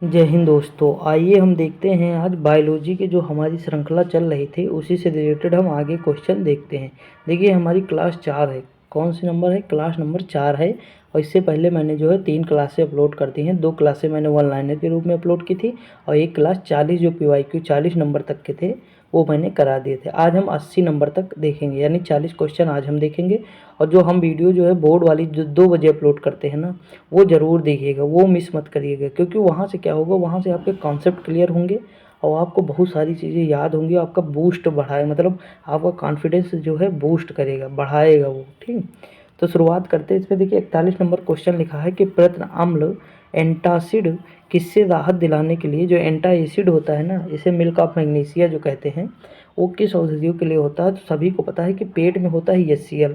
जय हिंद दोस्तों। आइए हम देखते हैं आज बायोलॉजी के जो हमारी श्रृंखला चल रही थी उसी से रिलेटेड हम आगे क्वेश्चन देखते हैं। देखिए हमारी क्लास 4 है। कौन सी नंबर है? क्लास नंबर 4 है। और इससे पहले मैंने जो है 3 क्लासें अपलोड कर दी हैं। 2 क्लासें मैंने वन लाइनर के रूप में अपलोड की थी और एक क्लास 40 जो PYQ 40 नंबर तक के थे वो मैंने करा दिए थे। आज हम 80 नंबर तक देखेंगे, यानी 40 क्वेश्चन आज हम देखेंगे। और जो हम वीडियो जो है बोर्ड वाली जो 2 बजे अपलोड करते हैं ना, वो ज़रूर देखिएगा, वो मिस मत करिएगा। क्योंकि वहाँ से क्या होगा, वहाँ से आपके कॉन्सेप्ट क्लियर होंगे और आपको बहुत सारी चीज़ें याद होंगी। आपका बूस्ट बढ़ाए, मतलब आपका कॉन्फिडेंस जो है बूस्ट करेगा, बढ़ाएगा वो। ठीक, तो शुरुआत करते हैं। इसमें देखिए 41 नंबर क्वेश्चन लिखा है कि प्रत्न अम्ल एंटासिड किससे राहत दिलाने के लिए, जो एंटा एसिड होता है ना, इसे मिल्क ऑफ मैग्नीशिया जो कहते हैं, वो किस औषधियों के लिए होता है? तो सभी को पता है कि पेट में होता है HCl।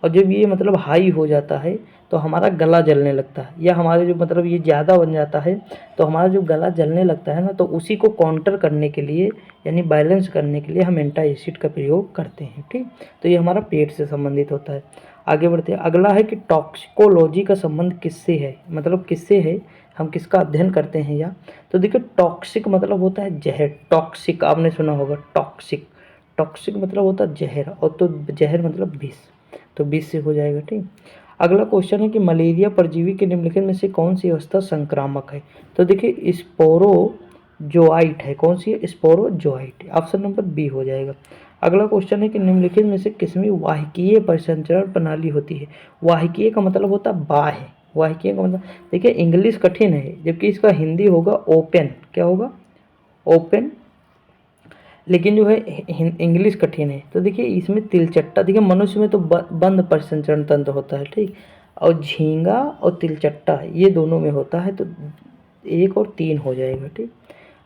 और जब ये मतलब हाई हो जाता है तो हमारा गला जलने लगता है, या हमारे जो मतलब ये ज़्यादा बन जाता है तो हमारा जो गला जलने लगता है ना, तो उसी को काउंटर करने के लिए, यानी बैलेंस करने के लिए हम एंटा एसिड का प्रयोग करते हैं। ठीक, तो ये हमारा पेट से संबंधित होता है। आगे बढ़ते हैं। अगला है कि टॉक्सिकोलॉजी का संबंध किससे है, मतलब किससे है, हम किसका अध्ययन करते हैं या। तो देखिए टॉक्सिक मतलब होता है जहर। टॉक्सिक आपने सुना होगा, टॉक्सिक। टॉक्सिक मतलब होता है जहर, और तो जहर मतलब विष, तो 20 से हो जाएगा। ठीक, अगला क्वेश्चन है कि मलेरिया परजीवी के निम्नलिखित में से कौन सी अवस्था संक्रामक है? तो देखिए स्पोरोजोआइट है। कौन सी है? स्पोरोजोआइट। ऑप्शन नंबर बी हो जाएगा। अगला क्वेश्चन है कि निम्नलिखित में से किसमें वाहिकीय परिसंचरण प्रणाली होती है? वाहिकीय का मतलब होता है बाह्य। वाहिकीय का मतलब, देखिए इंग्लिश कठिन है जबकि इसका हिंदी होगा ओपन। क्या होगा? ओपन। लेकिन जो है इंग्लिश कठिन है। तो देखिए इसमें तिलचट्टा, देखिए मनुष्य में तो बंद परिसंचरण तंत्र होता है। ठीक, और झींगा और तिलचट्टा ये दोनों में होता है, तो 1 और 3 हो जाएगा। ठीक,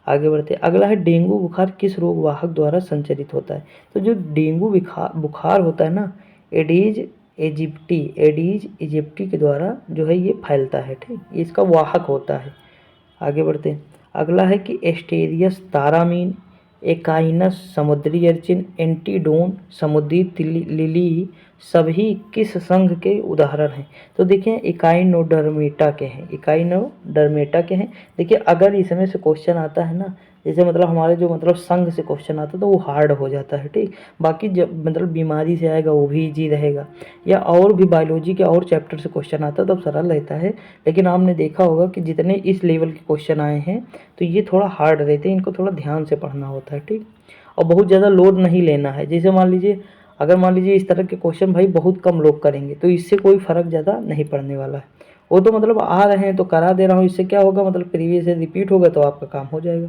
आगे बढ़ते। अगला है डेंगू बुखार किस रोग वाहक द्वारा संचरित होता है? तो जो डेंगू बुखार होता है ना, एडीज इजिप्टी के द्वारा जो है ये फैलता है। ठीक, ये इसका वाहक होता है। आगे बढ़ते हैं। अगला है कि एस्टेरियस तारामीन, एकाइनस समुद्री अर्चिन, एंटीडोन समुद्री लिली सभी किस संघ के उदाहरण हैं? तो देखिए इकाइनोडर्मेटा के हैं। इकाइनोडर्मेटा के हैं। देखिए अगर इसमें से क्वेश्चन आता है ना, जैसे मतलब हमारे जो मतलब संघ से क्वेश्चन आता है तो वो हार्ड हो जाता है। ठीक, बाकी जब मतलब बीमारी से आएगा वो भी इजी रहेगा, या और भी बायोलॉजी के और चैप्टर से क्वेश्चन आता है तब सरल रहता है। लेकिन आपने देखा होगा कि जितने इस लेवल के क्वेश्चन आए हैं तो ये थोड़ा हार्ड रहते हैं, इनको थोड़ा ध्यान से पढ़ना होता है। ठीक, और बहुत ज़्यादा लोड नहीं लेना है। जैसे मान लीजिए, अगर मान लीजिए इस तरह के क्वेश्चन भाई बहुत कम लोग करेंगे तो इससे कोई फ़र्क ज़्यादा नहीं पड़ने वाला है। वो तो मतलब आ रहे हैं तो करा दे रहा हूँ, इससे क्या होगा, मतलब प्रीवियस से रिपीट होगा तो आपका काम हो जाएगा।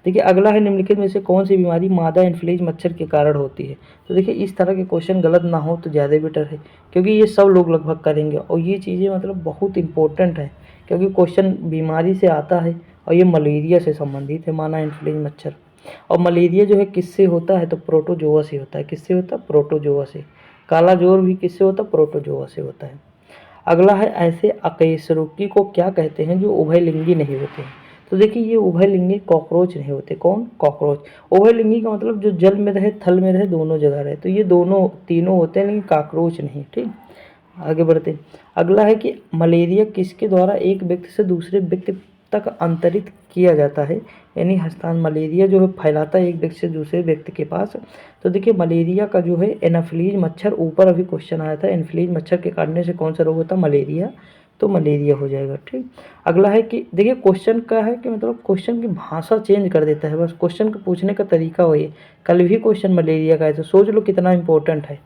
देखिए अगला है निम्नलिखित में से कौन सी बीमारी मादा इन्फ्लूएंजा मच्छर के कारण होती है? तो देखिए इस तरह के क्वेश्चन गलत ना हो तो ज़्यादा बेटर है, क्योंकि ये सब लोग लगभग करेंगे और ये चीज़ें मतलब बहुत इंपॉर्टेंट है। क्योंकि क्वेश्चन बीमारी से आता है और ये मलेरिया से संबंधित है, मादा इन्फ्लूएंजा मच्छर। और मलेरिया जो है किससे होता है? तो प्रोटोजोआ से होता है। किससे होता है? प्रोटोजोआ से। काला जोर भी किससे होता है? प्रोटोजोआ से होता है। अगला है ऐसे अकशेरुकी को क्या कहते हैं जो उभयलिंगी नहीं होते हैं? तो देखिए ये उभयलिंगी कॉकरोच नहीं होते। कौन? कॉकरोच। उभयलिंगी का मतलब जो जल में रहे थल में रहे दोनों जगह रहे, तो ये दोनों तीनों होते हैं, लेकिन कॉकरोच नहीं। ठीक, आगे बढ़ते। अगला है कि मलेरिया किसके द्वारा एक व्यक्ति से दूसरे व्यक्ति तक अंतरित किया जाता है, यानी हस्तांतरण। मलेरिया जो है फैलाता है एक व्यक्ति से दूसरे व्यक्ति के पास। तो देखिए मलेरिया का जो है एनाफिलीज मच्छर, ऊपर अभी क्वेश्चन आया था, एनाफिलीज मच्छर के काटने से कौन सा रोग होता है? मलेरिया। तो मलेरिया हो जाएगा। ठीक, अगला है कि देखिए क्वेश्चन का है कि मतलब क्वेश्चन की भाषा चेंज कर देता है, बस क्वेश्चन को पूछने का तरीका वही है। कल भी क्वेश्चन मलेरिया का है, तो सोच लो कितना इंपॉर्टेंट है।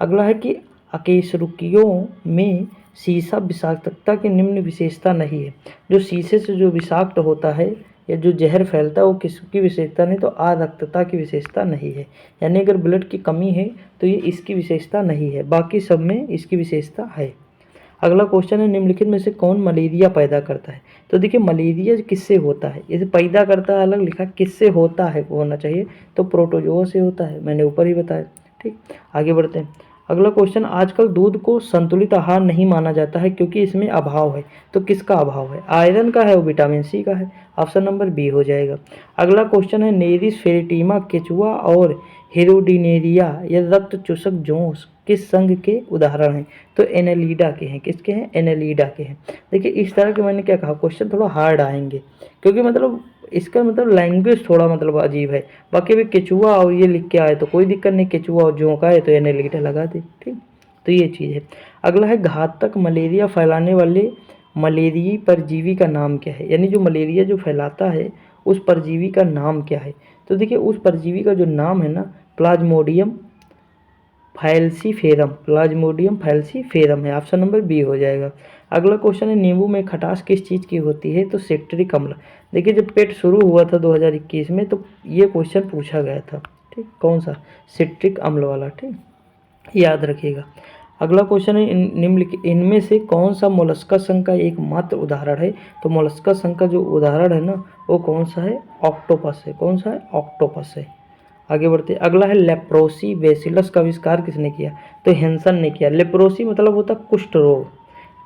अगला है कि अकशेरुकियों में सीसा विषाक्तता की निम्न विशेषता नहीं है। जो शीशे से जो विषाक्त होता है या जो जहर फैलता है वो किसकी विशेषता नहीं? तो आरक्तता की विशेषता नहीं है। यानी अगर ब्लड की कमी है तो ये इसकी विशेषता नहीं है, बाकी सब में इसकी विशेषता है। अगला क्वेश्चन है निम्नलिखित में से कौन मलेरिया पैदा करता है? तो देखिए मलेरिया किससे होता है, इसे पैदा करता है अलग लिखा, किससे होता है वो होना चाहिए, तो प्रोटोजोआ से होता है, मैंने ऊपर ही बताया। ठीक, आगे बढ़ते हैं। अगला क्वेश्चन, आजकल दूध को संतुलित आहार नहीं माना जाता है क्योंकि इसमें अभाव है। तो किसका अभाव है? आयरन का है, वो विटामिन सी का है। ऑप्शन नंबर बी हो जाएगा। अगला क्वेश्चन है नेरिस फेरिटिमा केचुआ और हेरोडिनेरिया या रक्त चूसक जोंक किस संघ के उदाहरण हैं? तो एनेलिडा के हैं। किसके हैं? एनेलिडा के हैं। देखिए इस तरह के मैंने क्या कहा, क्वेश्चन थोड़ा हार्ड आएंगे, क्योंकि मतलब इसका मतलब लैंग्वेज थोड़ा मतलब अजीब है। बाकी भी केचुआ और ये लिख के आए तो कोई दिक्कत नहीं, केचुआ और जोंक आए तो एनेलिडा लगा दे, ठीक। तो ये चीज़ है। अगला है घातक मलेरिया फैलाने वाले मलेरिया परजीवी का नाम क्या है? यानी जो मलेरिया जो फैलाता है उस परजीवी का नाम क्या है? तो देखिए उस परजीवी का जो नाम है ना, प्लाज्मोडियम फैल्सीफेरम, प्लाज्मोडियम फैल्सीफेरम है। ऑप्शन नंबर बी हो जाएगा। अगला क्वेश्चन है नींबू में खटास किस चीज़ की होती है? तो सिट्रिक अम्ल। देखिए जब पेट शुरू हुआ था 2021 में तो ये क्वेश्चन पूछा गया था, ठीक। कौन सा? सिट्रिक अम्ल वाला, ठीक, याद रखिएगा। अगला क्वेश्चन है निम्नलिखित इनमें से कौन सा मोलस्का संघ का एकमात्र उदाहरण है? तो मोलस्का संघ का जो उदाहरण है ना वो कौन सा है? ऑक्टोपस है। कौन सा है? ऑक्टोपस है। आगे बढ़ते, अगला है लेप्रोसी बेसिलस का आविष्कार किसने किया? तो हेंसन ने किया। लेप्रोसी मतलब होता कुष्ठ रोग,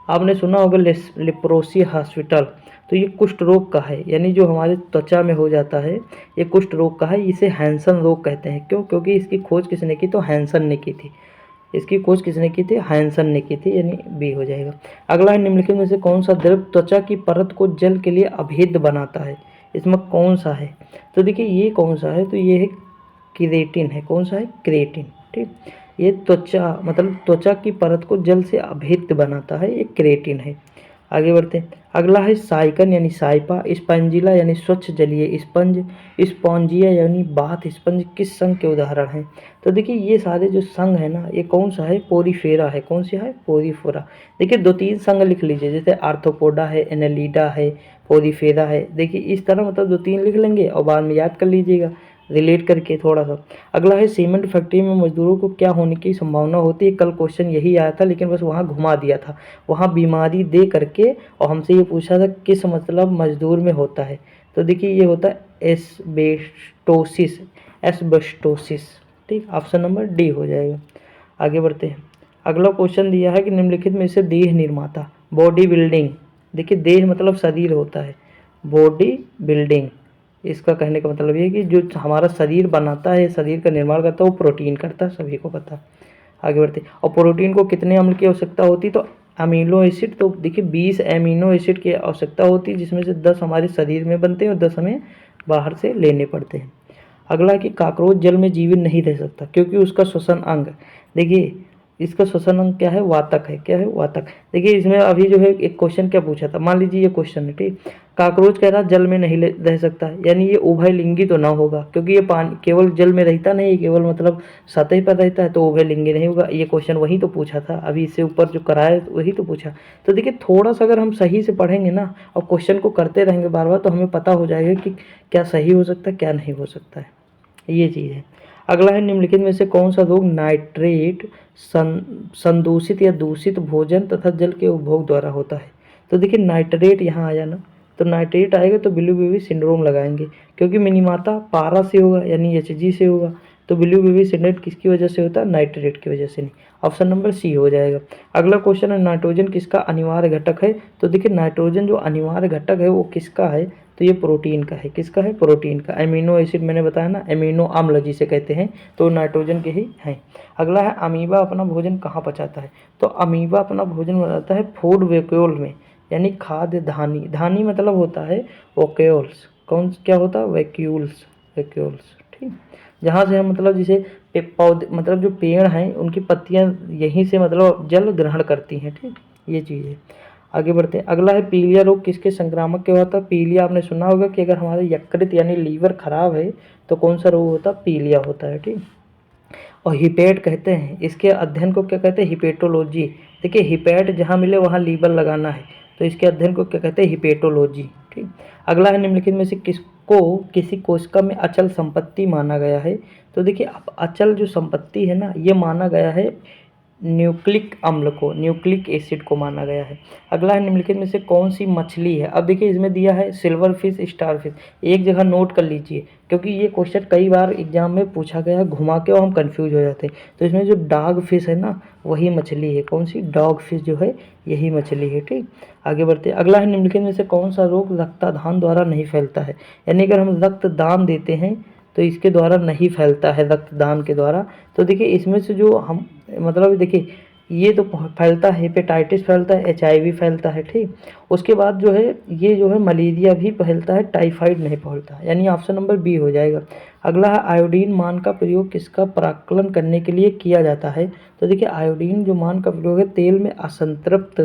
आपने सुना होगा लेप्रोसी हॉस्पिटल, तो ये कुष्ठ रोग का है, यानी जो हमारे त्वचा में हो जाता है ये कुष्ठ रोग का है। इसे हैंसन रोग कहते हैं। क्यों? क्योंकि इसकी खोज किसने की? तो हैंसन ने की थी। इसकी खोज किसने की थी? हैंसन ने की थी, यानी बी हो जाएगा। अगला है निम्नलिखित में से कौन सा द्रव त्वचा की परत को जल के लिए अभेद्य बनाता है? इसमें कौन सा है? तो देखिए ये कौन सा है? तो ये है क्रिएटिन है। कौन सा है? क्रिएटिन, ठीक। ये त्वचा मतलब त्वचा की परत को जल से अभेद्य बनाता है, ये क्रिएटिन है। आगे बढ़ते हैं। अगला है साइकन यानी साइपा, स्पंजिला यानी स्वच्छ जलीय स्पंज, स्पॉन्जिया यानी बाथ स्पंज किस संघ के उदाहरण हैं? तो देखिए ये सारे जो संघ है ना ये कौन सा है? पोरीफेरा है। कौन सा है? पोरीफेरा। देखिए 2-3 संघ लिख लीजिए, जैसे आर्थ्रोपोडा है, एनेलिडा है, पोरीफेरा है। देखिए इस तरह मतलब 2-3 लिख लेंगे और बाद में याद कर लीजिएगा रिलेट करके थोड़ा सा। अगला है सीमेंट फैक्ट्री में मजदूरों को क्या होने की संभावना होती है? कल क्वेश्चन यही आया था लेकिन बस वहाँ घुमा दिया था, वहाँ बीमारी दे करके और हमसे ये पूछा था किस मतलब मजदूर में होता है। तो देखिए ये होता है एस्बेस्टोसिस, एस्बेस्टोसिस, ठीक। ऑप्शन नंबर डी हो जाएगा। आगे बढ़ते हैं। अगला क्वेश्चन दिया है कि निम्नलिखित में से देह निर्माता, बॉडी बिल्डिंग। देखिए देह मतलब शरीर होता है, बॉडी बिल्डिंग इसका कहने का मतलब ये है कि जो हमारा शरीर बनाता है, शरीर का निर्माण करता है वो प्रोटीन करता है, सभी को पता। आगे बढ़ते, और प्रोटीन को कितने अम्ल की आवश्यकता होती है? तो अमीनो एसिड, तो देखिए 20 अमीनो एसिड की आवश्यकता होती है, जिसमें से 10 हमारे शरीर में बनते हैं और 10 हमें बाहर से लेने पड़ते हैं। अगला कि काकरोच जल में जीवित नहीं रह सकता क्योंकि उसका श्वसन अंग, देखिए इसका श्वसन अंग क्या है? वातक है। क्या है? वातक। देखिए इसमें अभी जो है एक क्वेश्चन क्या पूछा था, मान लीजिए ये क्वेश्चन है, ठीक। काकरोच कह रहा जल में नहीं रह सकता, यानी ये उभयलिंगी तो ना होगा क्योंकि ये पानी केवल जल में रहता नहीं, केवल मतलब सतह पर रहता है, तो उभयलिंगी नहीं होगा। ये क्वेश्चन वही तो पूछा था, अभी इससे ऊपर जो कराया वही तो पूछा। तो देखिए थोड़ा सा अगर हम सही से पढ़ेंगे ना और क्वेश्चन को करते रहेंगे बार बार तो हमें पता हो जाएगा कि क्या सही हो सकता है क्या नहीं हो सकता है, ये चीज़ है। अगला है निम्नलिखित में से कौन सा रोग नाइट्रेट संदूषित या दूषित भोजन तथा जल के उपभोग द्वारा होता है? तो देखिए नाइट्रेट यहाँ आया ना, तो नाइट्रेट आएगा तो ब्लू बेबी सिंड्रोम लगाएंगे क्योंकि मिनीमाता पारा से होगा यानी एचजी से होगा, तो ब्लू बेबी सिंड्रोम किसकी वजह से होता है? नाइट्रेट की वजह से नहीं। ऑप्शन नंबर सी हो जाएगा। अगला क्वेश्चन है नाइट्रोजन किसका अनिवार्य घटक है? तो देखिए नाइट्रोजन जो अनिवार्य घटक है वो किसका है? तो ये प्रोटीन का है। किसका है? प्रोटीन का। एमिनो एसिड मैंने बताया ना, एमिनो अम्ल जिसे कहते हैं, तो नाइट्रोजन के ही हैं। अगला है अमीबा अपना भोजन कहाँ पचाता है? तो अमीबा अपना भोजन बनाता है फूड वैक्यूल में, यानी खाद्य धानी। धानी मतलब होता है वैक्यूल्स। कौन क्या होता है? वैक्यूल्स, वैक्यूल्स, ठीक। जहाँ से हम मतलब जैसे पौधे मतलब जो पेड़ हैं उनकी पत्तियाँ यहीं से मतलब जल ग्रहण करती हैं, ठीक। ये चीज़ है। आगे बढ़ते हैं। अगला है पीलिया रोग किसके संक्रामक के होता है? पीलिया आपने सुना होगा कि अगर हमारे यकृत यानी लीवर खराब है तो कौन सा रोग होता है? पीलिया होता है, ठीक। और हिपेट कहते हैं इसके अध्ययन को, क्या कहते हैं? हिपेटोलॉजी। देखिए हिपेट जहाँ मिले वहाँ लीवर लगाना है, तो इसके अध्ययन को क्या कहते हैं? हिपेटोलॉजी, ठीक। अगला है निम्नलिखित में से किसको किसी कोशिका में अचल संपत्ति माना गया है? तो देखिए अब अचल जो संपत्ति है ना ये माना गया है न्यूक्लिक अम्ल को, न्यूक्लिक एसिड को माना गया है। अगला है निम्नलिखित में से कौन सी मछली है? अब देखिए इसमें दिया है सिल्वर फिश, स्टार फिश, एक जगह नोट कर लीजिए क्योंकि ये क्वेश्चन कई बार एग्जाम में पूछा गया घुमा के और हम कंफ्यूज हो जाते हैं। तो इसमें जो डॉग फिश है ना वही मछली है। कौन सी? डॉग फिश जो है यही मछली है, ठीक। आगे बढ़ते हैं। अगला है निम्नलिखित में से कौन सा रोग रक्तदान द्वारा नहीं फैलता है? यानी अगर हम रक्तदान देते हैं तो इसके द्वारा नहीं फैलता है रक्तदान के द्वारा। तो देखिए इसमें से जो हम मतलब देखिए ये तो फैलता है, हेपेटाइटिस फैलता है, HIV फैलता है, ठीक। उसके बाद जो है ये जो है मलेरिया भी फैलता है, टाइफाइड नहीं फैलता है, यानी ऑप्शन नंबर बी हो जाएगा। अगला है आयोडीन मान का प्रयोग किसका प्राक्कलन करने के लिए किया जाता है। तो देखिए आयोडीन जो मान का प्रयोग है तेल में असंतृप्त,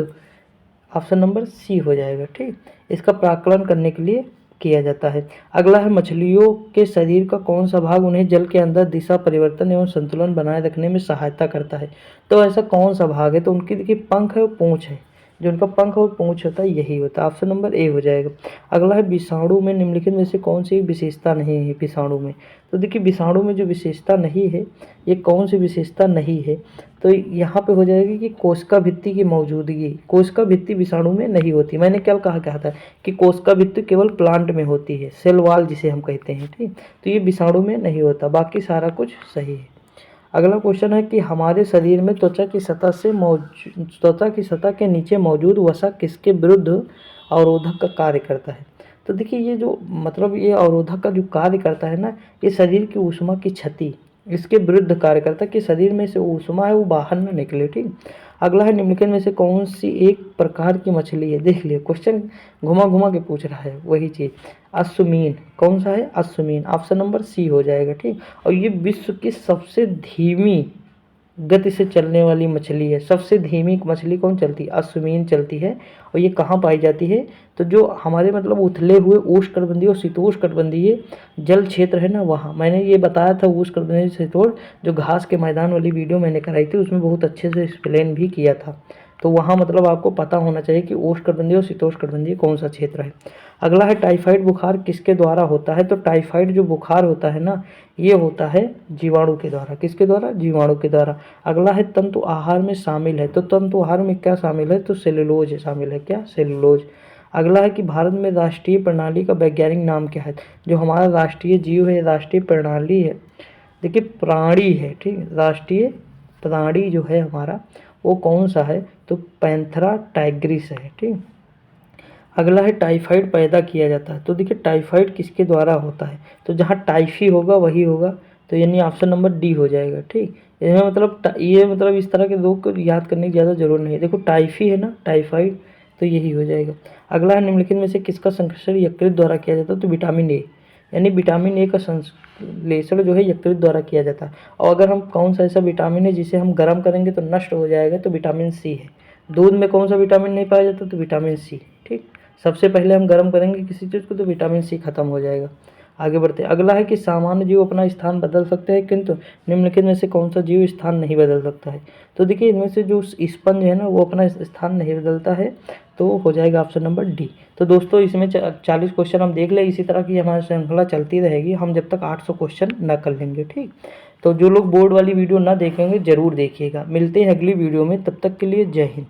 ऑप्शन नंबर सी हो जाएगा, ठीक। इसका प्राक्कलन करने के लिए किया जाता है। अगला है मछलियों के शरीर का कौन सा भाग उन्हें जल के अंदर दिशा परिवर्तन एवं संतुलन बनाए रखने में सहायता करता है। तो ऐसा कौन सा भाग है, तो उनकी देखिए पंख है और पूंछ है, जो उनका पंख और पूंछ होता है यही होता है, ऑप्शन नंबर ए हो जाएगा। अगला है विषाणु में निम्नलिखित में से कौन सी विशेषता नहीं है विषाणु में। तो देखिए विषाणु में जो विशेषता नहीं है ये कौन सी विशेषता नहीं है, तो यहाँ पे हो जाएगी कि कोशिका भित्ति की मौजूदगी। कोशिका भित्ति विषाणु में नहीं होती, मैंने क्या कहा था कि कोशिका भित्ति केवल प्लांट में होती है, सेल वॉल जिसे हम कहते हैं, ठीक। तो ये विषाणु में नहीं होता, बाकी सारा कुछ सही है। अगला क्वेश्चन है कि हमारे शरीर में त्वचा की सतह के नीचे मौजूद वसा किसके विरुद्ध अवरोधक का कार्य करता है। तो देखिए ये जो मतलब ये अवरोधक का जो कार्य करता है ना, ये शरीर की ऊष्मा की क्षति इसके विरुद्ध कार्य करता है कि शरीर में से ऊष्मा है वो बाहर ना निकले, ठीक। अगला है निम्नलिखित में से कौन सी एक प्रकार की मछली है। देख लिया क्वेश्चन घुमा घुमा के पूछ रहा है वही चीज़, अश्वमीन। कौन सा है, अश्वमीन, ऑप्शन नंबर सी हो जाएगा, ठीक। और ये विश्व की सबसे धीमी गति से चलने वाली मछली है। सबसे धीमी मछली कौन चलती है, अश्वमीन चलती है। और ये कहाँ पाई जाती है, तो जो हमारे मतलब उथले हुए उष्णकटिबंधीय और शीतोष्णकटिबंधीय जल क्षेत्र है ना वहाँ, मैंने ये बताया था उष्णकटिबंधीय शीतोष्ण, जो घास के मैदान वाली वीडियो मैंने कराई थी उसमें बहुत अच्छे से एक्सप्लेन भी किया था। तो वहाँ मतलब आपको पता होना चाहिए कि उष्णकटिबंधीय और शीतोष्णकटिबंधीय कौन सा क्षेत्र है। अगला है टाइफाइड बुखार किसके द्वारा होता है। तो टाइफाइड जो बुखार होता है ना ये होता है जीवाणु के द्वारा। किसके द्वारा, जीवाणु के द्वारा। अगला है तंतु आहार में शामिल है। तो तंतु आहार में क्या शामिल है, तो सेलुलोज शामिल है। क्या, सेलुलोज। अगला है कि भारत में राष्ट्रीय प्रणाली का वैज्ञानिक नाम क्या है। जो हमारा राष्ट्रीय जीव है, राष्ट्रीय प्रणाली है, देखिए प्राणी है, ठीक। राष्ट्रीय प्राणी जो है हमारा वो कौन सा है, तो पैंथेरा टाइग्रिस है, ठीक। अगला है टाइफाइड पैदा किया जाता है। तो देखिए टाइफाइड किसके द्वारा होता है, तो जहाँ टाइफी होगा वही होगा, तो यानी ऑप्शन नंबर डी हो जाएगा, ठीक। इसमें मतलब ये मतलब इस तरह के लोग को याद करने की ज़्यादा जरूरत नहीं है। देखो टाइफी है ना, टाइफाइड, तो यही हो जाएगा। अगला है निम्नलिखित में से किसका संश्लेषण यकृत द्वारा किया जाता है। तो विटामिन ए, यानी विटामिन ए का संश्लेषण जो है यकृत द्वारा किया जाता है। और अगर हम कौन सा ऐसा विटामिन है जिसे हम गर्म करेंगे तो नष्ट हो जाएगा, तो विटामिन सी है। दूध में कौन सा विटामिन नहीं पाया जाता, तो विटामिन सी, ठीक। सबसे पहले हम गर्म करेंगे किसी चीज़ को तो विटामिन सी खत्म हो जाएगा। आगे बढ़ते हैं। अगला है कि सामान्य जीव अपना स्थान बदल सकते हैं किंतु निम्नलिखित में से कौन सा जीव स्थान नहीं बदल सकता है। तो देखिए इनमें से जो स्पंज है ना वो अपना स्थान नहीं बदलता है, तो हो जाएगा ऑप्शन नंबर डी। तो दोस्तों इसमें 40 क्वेश्चन हम देख लें, इसी तरह की हमारी श्रृंखला चलती रहेगी, हम जब तक 800 क्वेश्चन ना कर लेंगे, ठीक। तो जो लोग बोर्ड वाली वीडियो ना देखेंगे ज़रूर देखिएगा। मिलते हैं अगली वीडियो में, तब तक के लिए जय हिंद।